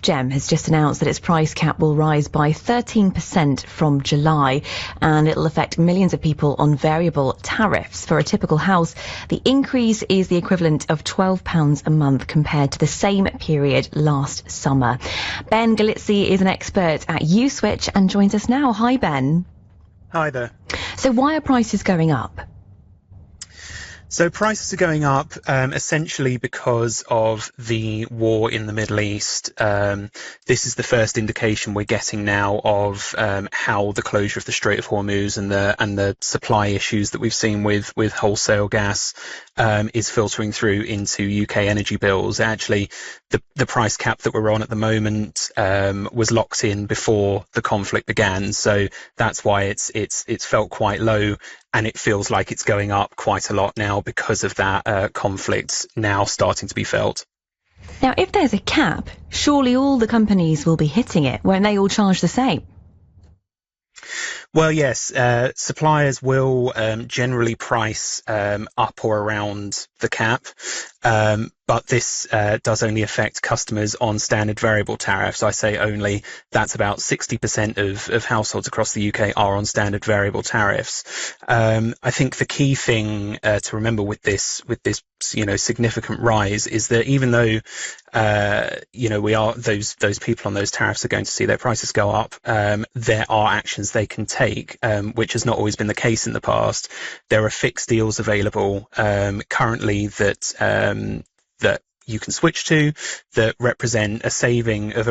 Ofgem has just announced that its price cap will rise by 13% from July, and it'll affect millions of people on variable tariffs. For a typical house, the increase is the equivalent of £12 a month compared to the same period last summer. Ben Galizzi is an expert at Uswitch and joins us now. Hi, Ben. Hi there. So why are prices going up? So prices are going up essentially because of the war in the Middle East. This is the first indication we're getting now of how the closure of the Strait of Hormuz and the supply issues that we've seen with wholesale gas is filtering through into UK energy bills. Actually, the price cap that we're on at the moment was locked in before the conflict began, so that's why it's felt quite low. And it feels like it's going up quite a lot now because of that conflict now starting to be felt. Now, if there's a cap, surely all the companies will be hitting it. Won't they all charge the same? Well, yes, suppliers will generally price up or around the cap, but this does only affect customers on standard variable tariffs. I say only. That's about 60% of households across the UK are on standard variable tariffs. I think the key thing to remember with this significant rise is that even though we are those people on those tariffs are going to see their prices go up, there are actions they can take, which has not always been the case in the past. There are fixed deals available currently that you can switch to that represent a savings of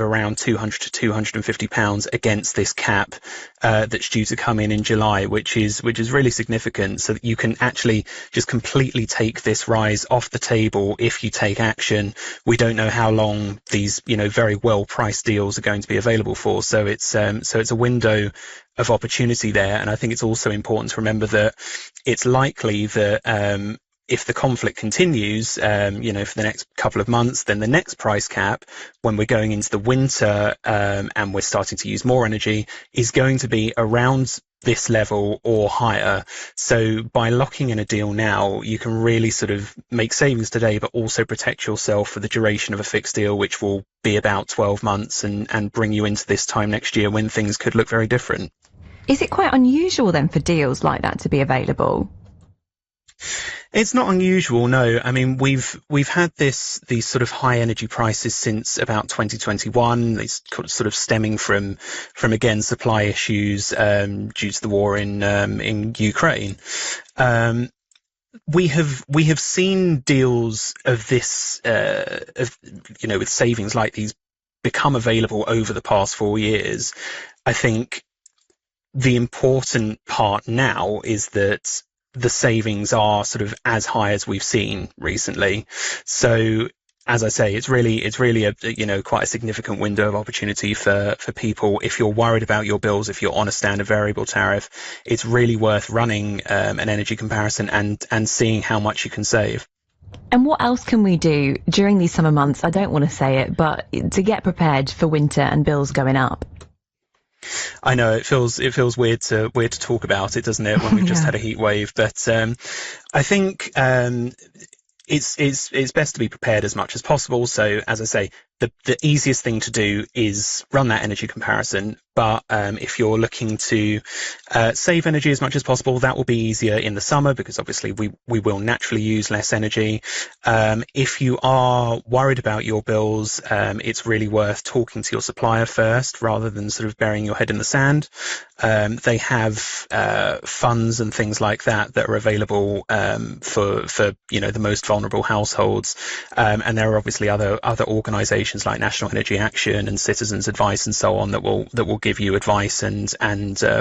around £200 to £250 against this cap that's due to come in July, which is really significant, so that you can actually just completely take this rise off the table if you take action. We don't know how long these very well priced deals are going to be available for, so it's a window of opportunity there. And I think it's also important to remember that it's likely that if the conflict continues, for the next couple of months, then the next price cap, when we're going into the winter and we're starting to use more energy, is going to be around this level or higher. So by locking in a deal now, you can really sort of make savings today, but also protect yourself for the duration of a fixed deal, which will be about 12 months and bring you into this time next year when things could look very different. Is it quite unusual then for deals like that to be available? It's not unusual, no. I mean, we've had these sort of high energy prices since about 2021. These sort of stemming from again supply issues due to the war in Ukraine. We have seen deals of this with savings like these become available over the past 4 years. I think the important part now is that the savings are sort of as high as we've seen recently. So as I say, it's really a quite a significant window of opportunity for people. If you're worried about your bills, if you're on a standard variable tariff, it's really worth running an energy comparison and seeing how much you can save. And what else can we do during these summer months? I don't want to say it, but to get prepared for winter and bills going up. I know it feels weird to talk about it, doesn't it, when we've just had a heat wave? But I think it's best to be prepared as much as possible. So as I say, the easiest thing to do is run that energy comparison. But if you're looking to save energy as much as possible, that will be easier in the summer because obviously we will naturally use less energy. If you are worried about your bills, it's really worth talking to your supplier first rather than sort of burying your head in the sand. They have funds and things like that are available for the most vulnerable households, and there are obviously other organisations like National Energy Action and Citizens Advice and so on that will give you advice and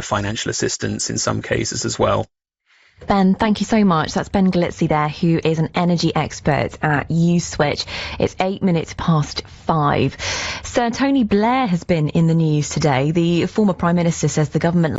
financial assistance in some cases as well. Ben, thank you so much. That's Ben Galizzi there, who is an energy expert at Uswitch. It's 8 minutes past 5. Sir Tony Blair has been in the news today. The former Prime Minister says the government